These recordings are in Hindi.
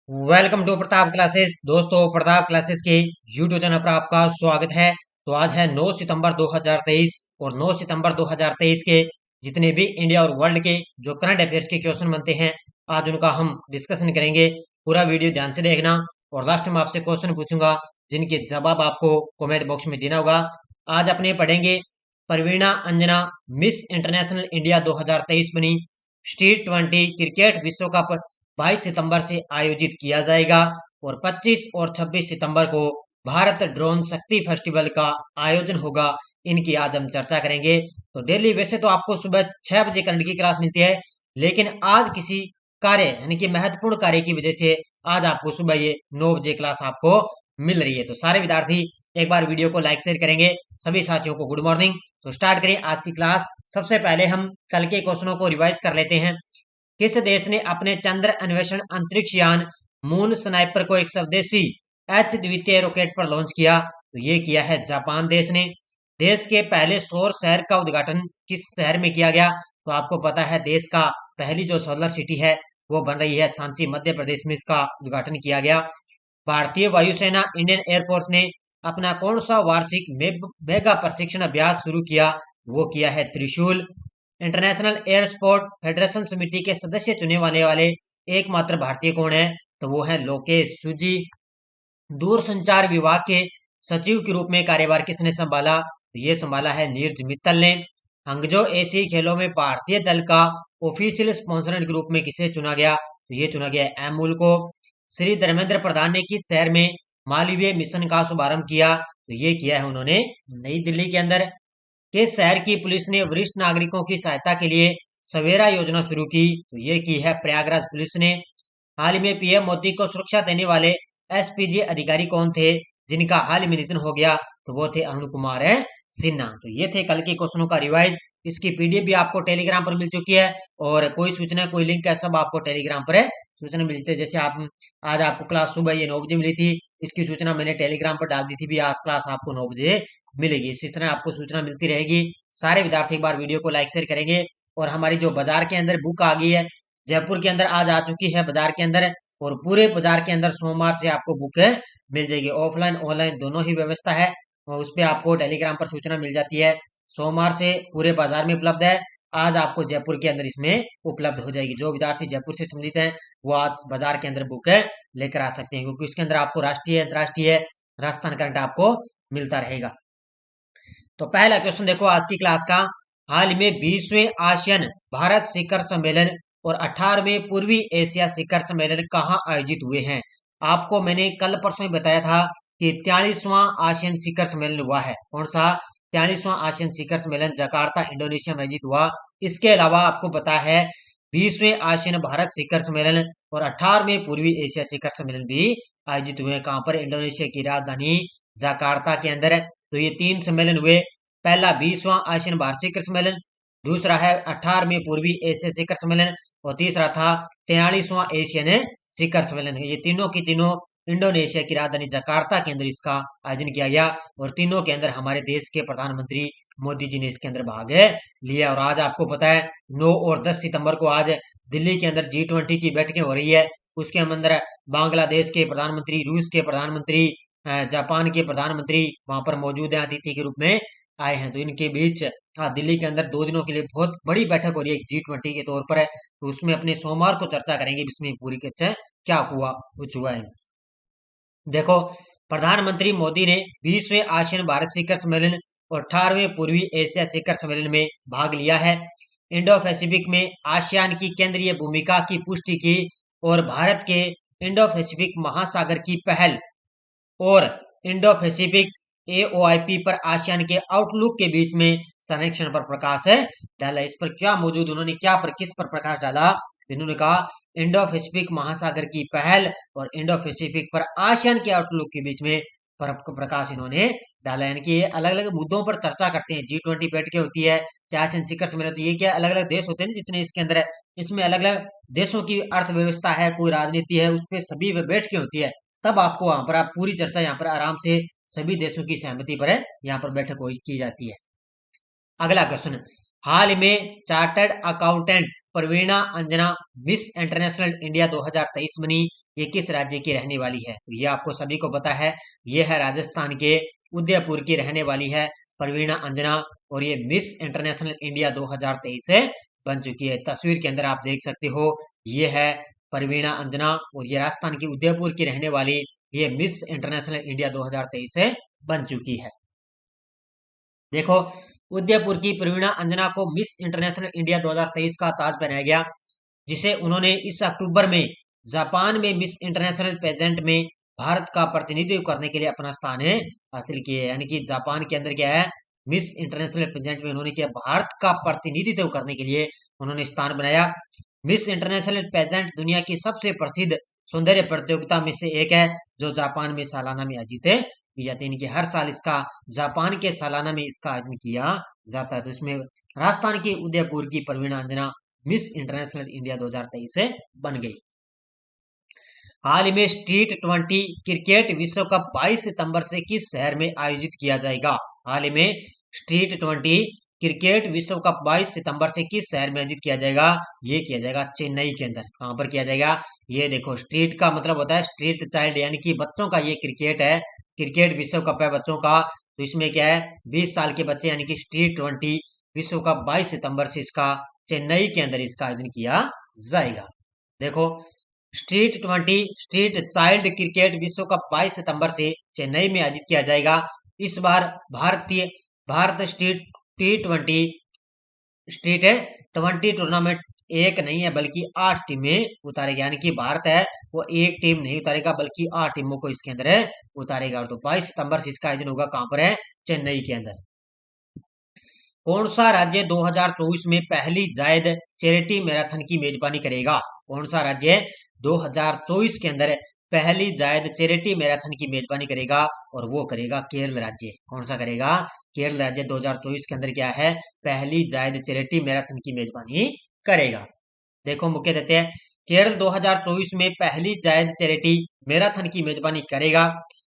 Welcome to Pratap classes. दोस्तों, प्रताप क्लासेस के यूट्यूब चैनल पर आपका स्वागत है। तो आज है 9 सितंबर 2023 और 9 सितंबर 2023 के जितने भी इंडिया और वर्ल्ड के जो करंट अफेयर्स के क्वेश्चन बनते हैं, आज उनका हम डिस्कशन करेंगे। पूरा वीडियो ध्यान से देखना और लास्ट में आपसे क्वेश्चन पूछूंगा जिनके जवाब आपको कमेंट बॉक्स में देना होगा। आज अपने पढ़ेंगे प्रवीणा अंजना मिस इंटरनेशनल इंडिया 2023 बनी। T20 क्रिकेट विश्व कप 22 सितंबर से आयोजित किया जाएगा और 25 और 26 सितंबर को भारत ड्रोन शक्ति फेस्टिवल का आयोजन होगा। इनकी आज हम चर्चा करेंगे। तो डेली वैसे तो आपको सुबह 6 बजे करंट की क्लास मिलती है, लेकिन आज किसी कार्य यानी कि महत्वपूर्ण कार्य की वजह से आज आपको सुबह ये 9 बजे क्लास आपको मिल रही है। तो सारे विद्यार्थी एक बार वीडियो को लाइक शेयर करेंगे। सभी साथियों को गुड मॉर्निंग। तो स्टार्ट करें आज की क्लास। सबसे पहले हम कल के क्वेश्चनों को रिवाइज कर लेते हैं। किस देश ने अपने चंद्र अन्वेषण अंतरिक्ष यान मून स्नाइपर को एक स्वदेशी एच द्वितीय रॉकेट पर लॉन्च किया? तो ये किया है जापान देश ने। देश के पहले सौर शहर का उद्घाटन किस शहर में किया गया? तो आपको पता है देश का पहली जो सोलर सिटी है वो बन रही है सांची मध्य प्रदेश में, इसका उद्घाटन किया गया। भारतीय वायुसेना इंडियन एयरफोर्स ने अपना कौन सा वार्षिक मेगा प्रशिक्षण अभ्यास शुरू किया? वो किया है त्रिशूल। इंटरनेशनल एयर स्पोर्ट फेडरेशन समिति के सदस्य चुने वाले एकमात्र भारतीय कौन है? तो वो है लोकेश सूजी। दूरसंचार विभाग के सचिव के रूप में कार्यभार किसने संभाला? तो ये संभाला है नीरज मित्तल ने। हंगजो एशियाई खेलों में भारतीय दल का ऑफिशियल स्पॉन्सर के रूप में किसे चुना गया? तो ये चुना गया एमुल को। श्री धर्मेंद्र प्रधान ने किस शहर में मालवीय मिशन का शुभारंभ किया? तो ये किया है उन्होंने नई दिल्ली के अंदर। किस शहर की पुलिस ने वरिष्ठ नागरिकों की सहायता के लिए सवेरा योजना शुरू की? तो ये की है प्रयागराज पुलिस ने। हाल ही में पीएम मोदी को सुरक्षा देने वाले एसपीजी अधिकारी कौन थे जिनका हाल ही में निधन हो गया? तो वो थे अरुण कुमार सिन्हा। तो ये थे कल के क्वेश्चनों का रिवाइज। इसकी पीडीएफ भी आपको टेलीग्राम पर मिल चुकी है और कोई सूचना कोई लिंक है सब आपको टेलीग्राम पर सूचना मिलती है। जैसे आप आज आपको क्लास सुबह ये 9 बजे मिली थी, इसकी सूचना मैंने टेलीग्राम पर डाल दी थी भी आज क्लास आपको 9 बजे मिलेगी। इसी तरह आपको सूचना मिलती रहेगी। सारे विद्यार्थी एक बार वीडियो को लाइक शेयर करेंगे। और हमारी जो बाजार के अंदर बुक आ गई है, जयपुर के अंदर आज आ चुकी है बाजार के अंदर, और पूरे बाजार के अंदर सोमवार से आपको बुक मिल जाएगी। ऑफलाइन ऑनलाइन दोनों ही व्यवस्था है और उस पर आपको टेलीग्राम पर सूचना मिल जाती है। सोमवार से पूरे बाजार में उपलब्ध है। आज आपको जयपुर के अंदर इसमें उपलब्ध हो जाएगी। जो विद्यार्थी जयपुर से संबंधित हैं वो आज बाजार के अंदर बुक लेकर आ सकते हैं, क्योंकि उसके अंदर आपको राष्ट्रीय अंतर्राष्ट्रीय राजस्थान करंट आपको मिलता रहेगा। तो पहला क्वेश्चन देखो आज की क्लास का। हाल ही में 20वें आसियान भारत शिखर सम्मेलन और 18वें पूर्वी एशिया शिखर सम्मेलन कहाँ आयोजित हुए हैं? आपको मैंने कल परसों ही बताया था कि 43वां आसियान शिखर सम्मेलन हुआ है। कौन सा? 43वां आसियान शिखर सम्मेलन जकार्ता इंडोनेशिया में आयोजित हुआ। इसके अलावा आपको पता है 20वें आसियान भारत शिखर सम्मेलन और 18वें पूर्वी एशिया शिखर सम्मेलन भी आयोजित हुए हैं। कहाँ पर? इंडोनेशिया की राजधानी जकार्ता के अंदर। तो ये 3 सम्मेलन हुए। पहला 20वां आसियान भारत शिखर सम्मेलन, दूसरा है 18वें पूर्वी एशिया शिखर सम्मेलन और तीसरा था 43वां एशियन शिखर सम्मेलन। ये तीनों की तीनों इंडोनेशिया की राजधानी जकार्ता के अंदर इसका आयोजन किया गया और तीनों के अंदर हमारे देश के प्रधानमंत्री मोदी जी ने इसके अंदर भाग लिया। और आज आपको पता है 9 और 10 सितंबर को आज दिल्ली के अंदर G20 की बैठकें हो रही है। उसके अंदर बांग्लादेश के प्रधानमंत्री, रूस के प्रधानमंत्री, जापान के प्रधानमंत्री वहां पर मौजूद है, अतिथि के रूप में आए हैं। तो इनके बीच दिल्ली के अंदर 2 दिनों के लिए बहुत बड़ी बैठक हो रही है G20 के तौर पर है। तो उसमें अपने सोमवार को चर्चा करेंगे इसमें पूरी कैसे क्या हुआ कुछ हुआ है। देखो, प्रधानमंत्री मोदी ने 20वें आसियान भारत शिखर सम्मेलन और 18वें पूर्वी एशिया शिखर सम्मेलन में भाग लिया है। इंडो पैसिफिक में आसियान की केंद्रीय भूमिका की पुष्टि की और भारत के इंडो पैसिफिक महासागर की पहल और इंडो पैसिफिक एओआईपी पर आसियान के आउटलुक के बीच में संरक्षण पर प्रकाश डाला। इस पर क्या मौजूद उन्होंने क्या पर किस पर प्रकाश डाला? इन्होंने कहा इंडो पैसिफिक महासागर की पहल और इंडो पैसिफिक पर आसियान के आउटलुक के बीच में प्रकाश इन्होंने डाला। यानी कि ये अलग अलग मुद्दों पर चर्चा करते हैं। G20 बैठकें होती है, चाहे आसियान शिखर सम्मेलन, तो ये क्या अलग अलग देश होते हैं जितने इसके अंदर है, इसमें अलग अलग देशों की अर्थव्यवस्था है, कोई राजनीति है, उस पर सभी बैठकें होती है। तब आपको वहां पर आप पूरी चर्चा यहाँ पर आराम से सभी देशों की सहमति पर है यहाँ पर बैठक की जाती है। अगला क्वेश्चन, हाल में चार्टर्ड अकाउंटेंट प्रवीणा अंजना मिस इंटरनेशनल इंडिया 2023 बनी, ये किस राज्य की रहने वाली है? तो ये आपको सभी को पता है, ये है राजस्थान के उदयपुर की रहने वाली है प्रवीणा अंजना, और ये मिस इंटरनेशनल इंडिया 2023 से बन चुकी है। तस्वीर के अंदर आप देख सकते हो, ये है प्रवीणा अंजना और ये राजस्थान की उदयपुर की रहने वाली, ये मिस इंटरनेशनल इंडिया 2023 से बन चुकी है। देखो, उदयपुर की प्रवीणा अंजना को मिस इंटरनेशनल इंडिया 2023 का ताज पहनाया गया, जिसे उन्होंने इस अक्टूबर में जापान में मिस इंटरनेशनल पेजेंट में भारत का प्रतिनिधित्व करने के लिए अपना स्थान हासिल किया है। यानी कि जापान के अंदर क्या है, मिस इंटरनेशनल पेजेंट में उन्होंने क्या भारत का प्रतिनिधित्व करने के लिए उन्होंने स्थान बनाया। मिस इंटरनेशनल पेजेंट दुनिया की सबसे प्रसिद्ध सौंदर्य प्रतियोगिता में से एक है, जो जापान में सालाना में आयोजित की जाती है। कि हर साल इसका जापान के सालाना में इसका आयोजन किया जाता है। तो इसमें राजस्थान की उदयपुर की प्रवीणा अंजना मिस इंटरनेशनल इंडिया 2023 से बन गई। हाल ही में T20 क्रिकेट विश्व कप 22 सितंबर से किस शहर में आयोजित किया जाएगा? हाल ही में T20 क्रिकेट विश्व कप 22 सितंबर से किस शहर में आयोजित किया जाएगा? ये किया जाएगा चेन्नई के अंदर। कहां पर किया जाएगा? ये देखो, स्ट्रीट का मतलब होता है स्ट्रीट चाइल्ड, यानी कि बच्चों का ये क्रिकेट है, क्रिकेट विश्व कप है बच्चों का। तो इसमें क्या है, 20 साल के बच्चे यानी कि T20 विश्व कप 22 सितंबर से इसका चेन्नई के अंदर इसका आयोजन किया जाएगा। देखो, T20 स्ट्रीट चाइल्ड क्रिकेट विश्व कप 22 सितंबर से चेन्नई में आयोजित किया जाएगा। इस बार भारत T20 स्ट्रीट 20 टूर्नामेंट एक नहीं है बल्कि 8 टीमें उतारेगा। यानी कि भारत है वो एक टीम नहीं उतारेगा बल्कि 8 टीमों को इसके अंदर उतारेगा। तो 22 सितंबर से इसका आयोजन होगा कहां पर है? चेन्नई के अंदर। कौन सा राज्य 2024 में पहली जायद चैरिटी मैराथन की मेजबानी करेगा? कौन सा राज्य 2024 के अंदर पहली जायद चैरिटी मैराथन की मेजबानी करेगा? और वो करेगा केरल राज्य। कौन सा करेगा? केरल राज्य 2024 के अंदर क्या है, पहली जायद चैरिटी मैराथन की मेजबानी करेगा। देखो, मुख्य देते हैं, केरल 2024 में पहली जायद चैरिटी मैराथन की मेजबानी करेगा।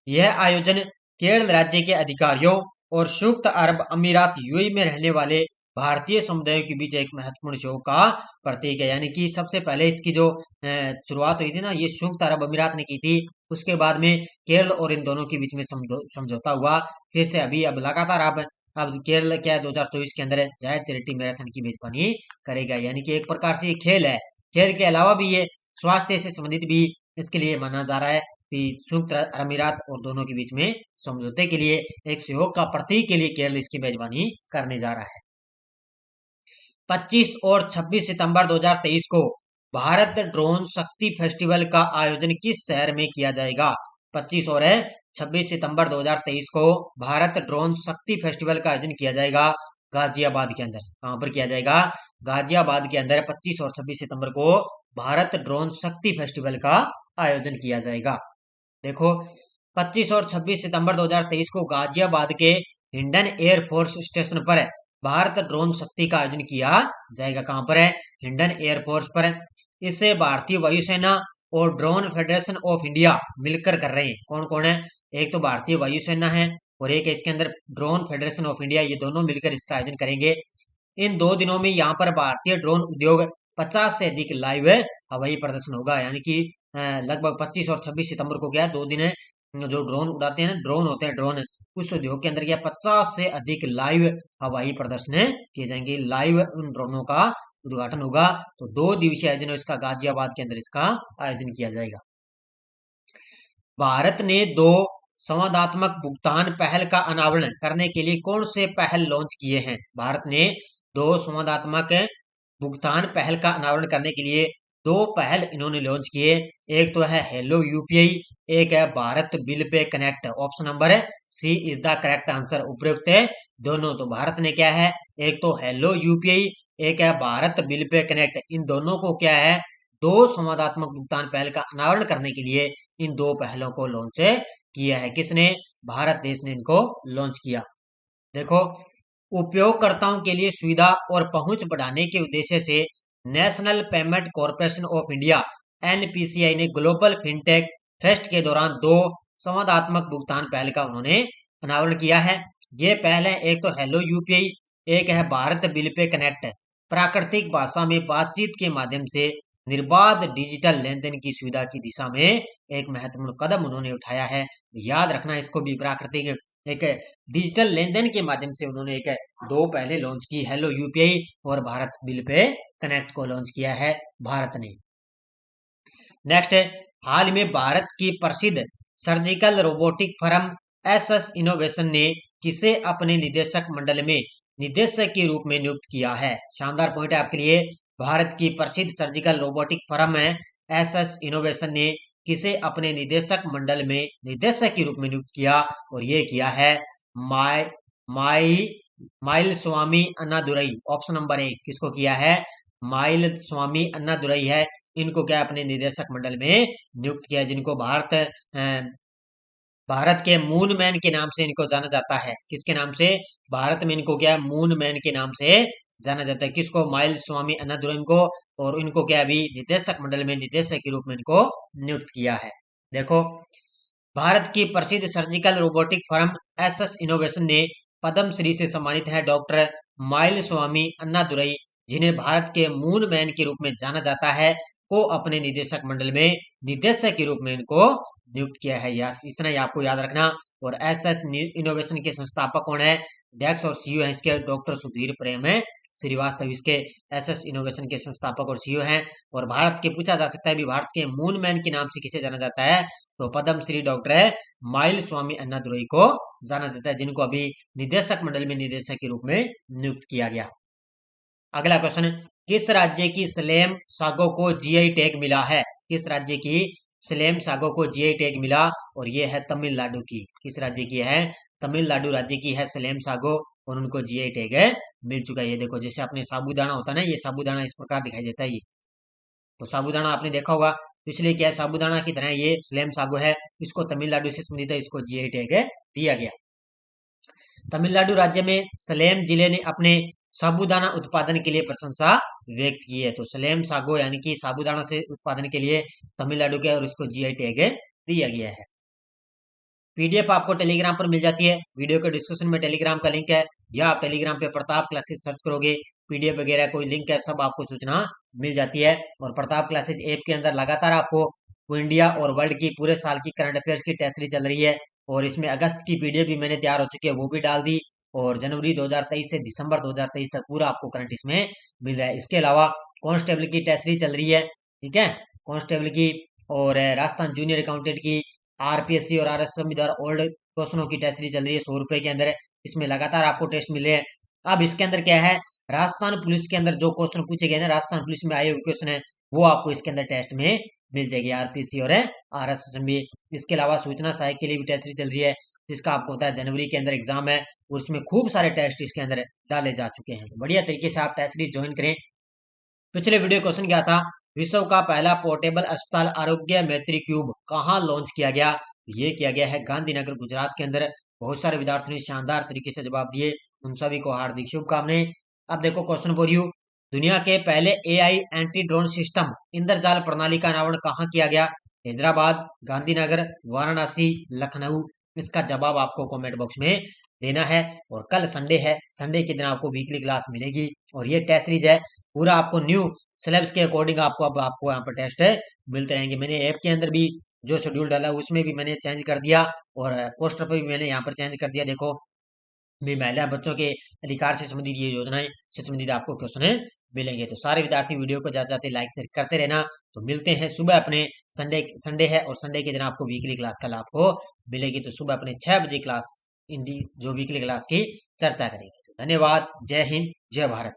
यह आयोजन केरल राज्य के अधिकारियों और संयुक्त अरब अमीरात यूएई में रहने वाले भारतीय समुदायों के बीच एक महत्वपूर्ण सहयोग का प्रतीक है। यानी कि सबसे पहले इसकी जो शुरुआत हुई थी ना, ये संयुक्त अरब अमीरात ने की थी। उसके बाद में केरल और इन दोनों के बीच में समझौता हुआ। फिर से अभी अब लगातार अब केरल क्या है, 2024 के अंदर जायद चैरिटी मैराथन की मेजबानी करेगा। यानी कि एक प्रकार से ये खेल है, खेल के अलावा भी ये स्वास्थ्य से संबंधित भी इसके लिए माना जा रहा है कि संयुक्त अरब अमीरात और दोनों के बीच में समझौते के लिए एक सहयोग का प्रतीक के लिए केरल इसकी मेजबानी करने जा रहा है। 25 और 26 सितंबर 2023 को भारत ड्रोन शक्ति फेस्टिवल का आयोजन किस शहर में किया जाएगा? 25 और 26 सितंबर 2023 को भारत ड्रोन शक्ति फेस्टिवल का आयोजन किया जाएगा गाजियाबाद के अंदर। कहां पर किया जाएगा? गाजियाबाद के अंदर 25 और 26 सितंबर को भारत ड्रोन शक्ति फेस्टिवल का आयोजन किया जाएगा। देखो, 25 और 26 सितंबर 2023 को गाजियाबाद के हिंडन एयरफोर्स स्टेशन पर भारत ड्रोन शक्ति का आयोजन किया जाएगा। कहां पर है? हिंडन एयरफोर्स पर। इसे भारतीय वायुसेना और ड्रोन फेडरेशन ऑफ इंडिया मिलकर कर रहे हैं। कौन कौन है? एक तो भारतीय वायुसेना है और एक है इसके अंदर ड्रोन फेडरेशन ऑफ इंडिया, ये दोनों मिलकर इसका आयोजन करेंगे। इन 2 दिनों में यहाँ पर भारतीय ड्रोन उद्योग 50 से अधिक लाइव हवाई प्रदर्शन होगा। यानी कि लगभग 25 और 26 सितंबर को क्या 2 दिन है, जो ड्रोन उड़ाते हैं ना, ड्रोन होते हैं ड्रोन, उस उद्योग के अंदर क्या 50 से अधिक लाइव हवाई प्रदर्शन किए जाएंगे। लाइव उन ड्रोनों का उद्घाटन होगा। तो 2 दिवसीय आयोजन इसका गाजियाबाद के अंदर इसका आयोजन किया जाएगा। भारत ने 2 संवादात्मक भुगतान पहल का अनावरण करने के लिए कौन से पहल लॉन्च किए हैं? भारत ने 2 संवादात्मक भुगतान पहल का अनावरण करने के लिए 2 पहल इन्होंने लॉन्च किए। एक तो है हेलो यूपीआई, एक है Bharat bill pay connect. Option number C is the correct answer. उपयुक्त है दोनों। तो भारत ने क्या है, एक तो हेलो यूपीआई, एक है भारत बिल पे कनेक्ट। इन दोनों को क्या है, 2 संवादात्मक भुगतान पहल का अनावरण करने के लिए इन 2 पहलों को लॉन्च किया है। किसने? भारत देश ने इनको लॉन्च किया। देखो, उपयोगकर्ताओं के लिए सुविधा और पहुंच बढ़ाने के उद्देश्य से national payment corporation of India NPCI ने ग्लोबल फिनटेक फेस्ट के दौरान 2 संवादात्मक भुगतान पहल का उन्होंने अनावरण किया है। ये पहल है, एक तो हेलो यूपीआई, एक है भारत बिल पे कनेक्ट। प्राकृतिक भाषा में बातचीत के माध्यम से निर्बाध डिजिटल लेन देन की सुविधा की दिशा में एक महत्वपूर्ण कदम उन्होंने उठाया है। याद रखना इसको भी, प्राकृतिक एक डिजिटल लेन देन के माध्यम से उन्होंने एक दो पहले लॉन्च की, हेलो यूपीआई और भारत बिल पे कनेक्ट को लॉन्च किया है भारत ने। नेक्स्ट, हाल में भारत की प्रसिद्ध surgical robotic firm SS innovation ने किसे अपने निदेशक मंडल में निदेशक के रूप में नियुक्त किया है? शानदार पॉइंट है आपके लिए। भारत की प्रसिद्ध सर्जिकल रोबोटिक फर्म है एसएस इनोवेशन ने किसे अपने निदेशक मंडल में निदेशक के रूप में नियुक्त किया, और ये किया है माई माई माइल स्वामी अन्नादुरई। ऑप्शन नंबर 1 किसको किया है? माइल स्वामी अन्नादुरई है, इनको क्या अपने निदेशक मंडल में नियुक्त किया, जिनको भारत के मून मैन के नाम से इनको जाना जाता है। किसके नाम से? भारत में इनको क्या मून मैन के नाम से जाना जाता है। किसको? माइल स्वामी अन्नादुरई को, और इनको क्या अभी निदेशक मंडल में निदेशक के रूप में इनको नियुक्त किया है। देखो, भारत की प्रसिद्ध surgical robotic firm SS innovation ने पद्म श्री से सम्मानित है डॉक्टर माइल स्वामी अन्नादुरई, जिन्हें भारत के मून मैन के रूप में जाना जाता है, को अपने निदेशक मंडल में निदेशक के रूप में इनको नियुक्त किया है। इतना ही आपको याद रखना। और एसएस इनोवेशन के संस्थापक कौन है? अध्यक्ष और सीईओ है इसके डॉक्टर सुधीर प्रेम श्रीवास्तव, इसके एसएस इनोवेशन के संस्थापक और सीईओ हैं। और भारत के पूछा जा सकता है भी, भारत के मून मैन के नाम से किसे जाना जाता है? तो पद्म श्री डॉक्टर माइल स्वामी अन्नादुरई को जाना जाता है, जिनको अभी निदेशक मंडल में निदेशक के रूप में नियुक्त किया गया। अगला क्वेश्चन, किस राज्य की स्लेम सागो को जीआई टैग मिला है? किस राज्य की स्लेम सागो को जीआई टैग मिला? और ये है तमिलनाडु की। किस राज्य की है? तमिलनाडु राज्य की है स्लेम सागो, और उनको जीआई टैग मिल चुका है। ये देखो, जैसे अपने साबूदाना होता है ना, ये साबूदाना इस प्रकार दिखाई देता है। ये तो साबूदाना आपने देखा होगा, तो इसलिए क्या है, साबूदाना की तरह ये स्लेम सागो है, इसको तमिलनाडु से संबंधित है, इसको जीआई टैग दिया गया। तमिलनाडु राज्य में सलेम जिले ने अपने साबूदाना उत्पादन के लिए प्रशंसा व्यक्त की है। तो सलेम सागो यानी कि साबूदाना से उत्पादन के लिए तमिलनाडु के, और इसको जीआई टैग दिया गया है। पीडीएफ आपको टेलीग्राम पर मिल जाती है, वीडियो के डिस्क्रिप्शन में टेलीग्राम का लिंक है, या आप टेलीग्राम पे प्रताप क्लासेस सर्च करोगे, पीडीएफ वगैरह कोई लिंक है, सब आपको सूचना मिल जाती है। और प्रताप क्लासेस ऐप के अंदर लगातार आपको इंडिया और वर्ल्ड की पूरे साल की करंट अफेयर्स की टेस्ट सीरीज चल रही है, और इसमें अगस्त की पीडीएफ भी मैंने तैयार हो चुकी है, वो भी डाल दी। और जनवरी 2023 से दिसंबर 2023 तक पूरा आपको करंट इसमें मिल रहा है। इसके अलावा कांस्टेबल की टेस्ट सीरीज चल रही है, ठीक है, कांस्टेबल की, और राजस्थान जूनियर अकाउंटेंट की, आरपीएससी और आरएसएम द्वारा ओल्ड क्वेश्चनों की टेस्ट सीरीज चल रही है 100 रुपए के अंदर। इसमें लगातार आपको टेस्ट मिले हैं। अब इसके अंदर क्या है, राजस्थान पुलिस के अंदर जो क्वेश्चन पूछे गए ना, राजस्थान पुलिस में आए हुए क्वेश्चन है, वो आपको इसके अंदर टेस्ट में मिल जाएगी, आरपीसी और आरएसएम भी। इसके अलावा सूचना सहायक के लिए भी टेस्ट सीरीज चल रही है, जिसका आपको पता है जनवरी के अंदर एग्जाम है, और उसमें खूब सारे टेस्ट इसके अंदर डाले जा चुके हैं। तो बढ़िया तरीके से आप टेस्ट सीरीज ज्वाइन करें। पिछले वीडियो क्वेश्चन क्या था? विश्व का पहला पोर्टेबल अस्पताल आरोग्य मैत्री क्यूब कहाँ लॉन्च किया गया? ये किया गया है गांधीनगर गुजरात के अंदर। बहुत सारे विद्यार्थियों ने शानदार तरीके से जवाब दिए, उन सभी को हार्दिक शुभकामनाएं। अब देखो क्वेश्चन फॉर यू, दुनिया के पहले एआई एंटी ड्रोन सिस्टम इंद्रजाल प्रणाली का अनावरण कहाँ किया गया? हैदराबाद, गांधीनगर, वाराणसी, लखनऊ। इसका जवाब आपको कमेंट बॉक्स में देना है। और कल संडे है, संडे के दिन आपको वीकली क्लास मिलेगी, और ये टेस्ट सीरीज है, पूरा आपको न्यू सिलेबस के अकॉर्डिंग आपको यहाँ पर टेस्ट मिलते रहेंगे। मैंने ऐप के अंदर भी जो शेड्यूल डाला उसमें भी मैंने चेंज कर दिया, और पोस्टर पर भी मैंने यहाँ पर चेंज कर दिया। देखो, भी महिला बच्चों के अधिकार से संबंधित ये योजनाएं से संबंधित आपको क्वेश्चन मिलेंगे। तो सारे विद्यार्थी वीडियो को जाते जाते लाइक शेयर करते रहना। तो मिलते हैं सुबह अपने संडे है, और संडे के दिन आपको वीकली क्लास कल आपको मिलेगी। तो सुबह अपने 6 बजे क्लास जो वीकली क्लास की चर्चा करेंगे। धन्यवाद, जय हिंद, जय भारत।